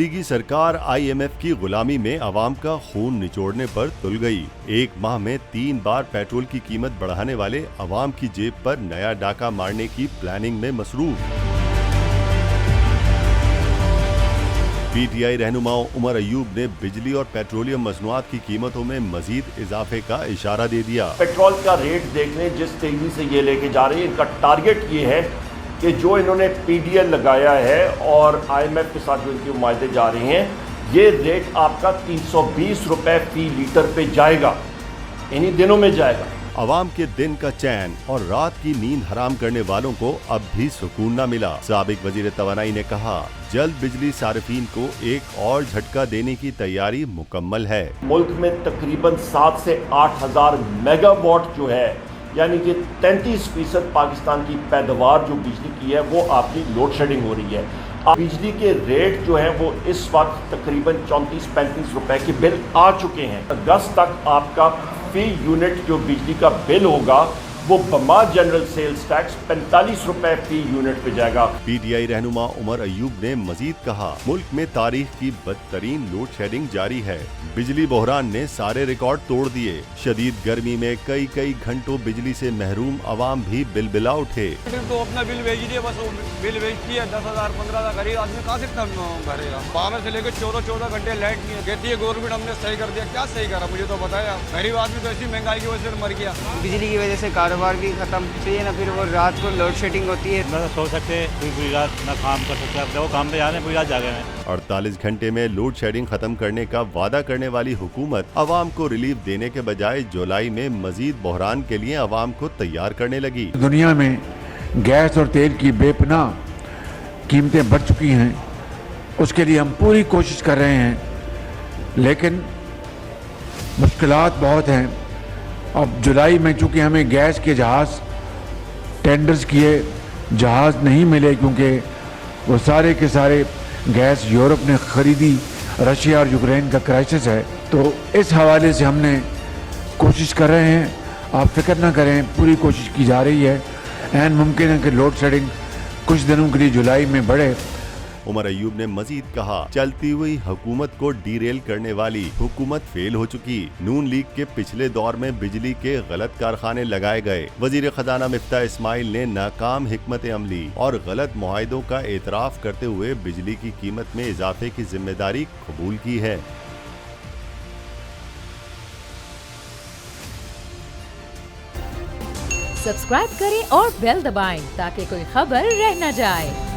दिल्ली की सरकार IMF की गुलामी में आवाम का खून निचोड़ने पर तुल गई। एक माह में 3 बार पेट्रोल की कीमत बढ़ाने वाले आवाम की जेब पर नया डाका मारने की प्लानिंग में मसरूफ। PTI रहनुमा उमर अयूब ने बिजली और पेट्रोलियम मसनूआत की कीमतों में मजीद इजाफे का इशारा दे दिया। पेट्रोल का रेट देख लें, जिस तेजी से ये लेके जा रही है, इनका टारगेट ये है कि जो इन्होंने PDL लगाया है और IMF के साथ जो इनके मुआहदे जा रहे हैं, ये रेट आपका 320 रुपए फी लीटर पे जाएगा, इन्हीं दिनों में जाएगा। अवाम के दिन का चैन और रात की नींद हराम करने वालों को अब भी सुकून न मिला। साबिक वजीर तवानाई ने कहा, जल्द बिजली सार्फिन को एक और झटका देने की तैयारी मुकम्मल है। मुल्क में तकरीबन 7 से 8 हजार मेगावाट जो है, यानी कि 33% पाकिस्तान की पैदावार जो बिजली की है वो आपकी लोड शेडिंग हो रही है। बिजली के रेट जो हैं वो इस वक्त तकरीबन 34-35 रुपए के बिल आ चुके हैं। अगस्त तक आपका फी यूनिट जो बिजली का बिल होगा वो बमा जनरल सेल्स टैक्स 45 रुपए फी यूनिट पे जाएगा। PTI रहनुमा उमर अयूब ने मजीद कहा, मुल्क में तारीख की बदतरीन लोड शेडिंग जारी है। बिजली बहरान ने सारे रिकॉर्ड तोड़ दिए। शदीद गर्मी में कई घंटों बिजली से महरूम आवाम भी बिलबिला उठे। तो अपना बिल भेज दिए, बस बिल भेजती है 10,000 15,000 गरीब आदमी कहाँ से भरेगा। 12 से लेकर 14 घंटे लाइट नहीं है। कहती है गवर्नमेंट हमने सही कर दिया, क्या सही करा मुझे तो बताया। गरीब आदमी तो ऐसी महंगाई की वजह से मर गया। बिजली की वजह से कारोबार भी खत्म चाहिए ना, फिर वो रात को लोड शेडिंग होती है। ना सो सकते पूरी रात ना काम कर सकते, अब वो काम पे जाने पूरी रात जागे हैं। 48 घंटे में लोड शेडिंग खत्म करने का वादा करने वाली हुकूमत अवाम को रिलीफ देने के बजाय जुलाई में मजीद बहरान के लिए अवाम को तैयार करने लगी। दुनिया में गैस और तेल की बेपनाह कीमतें बढ़ चुकी हैं, उसके लिए हम पूरी कोशिश कर रहे हैं, लेकिन मुश्किलात बहुत हैं। अब जुलाई में चूँकि हमें गैस के जहाज़ टेंडर्स किए, जहाज़ नहीं मिले क्योंकि वो सारे के सारे गैस यूरोप ने ख़रीदी। रशिया और यूक्रेन का क्राइसिस है, तो इस हवाले से हमने कोशिश कर रहे हैं। आप फिक्र ना करें, पूरी कोशिश की जा रही है। एन मुमकिन है कि लोड शेडिंग कुछ दिनों के लिए जुलाई में बढ़े। उमर अयूब ने मजीद कहा, चलती हुई हुकूमत को डीरेल करने वाली हुकूमत फेल हो चुकी। नून लीग के पिछले दौर में बिजली के गलत कारखाने लगाए गए। वजीर खजाना मिफ्ता इस्माइल ने नाकाम हिकमत अमली और गलत मुआहिदों का एतराफ करते हुए बिजली की कीमत में इजाफे की जिम्मेदारी कबूल की है। सब्सक्राइब करें और बेल दबाएं ताकि कोई खबर रह न जाए।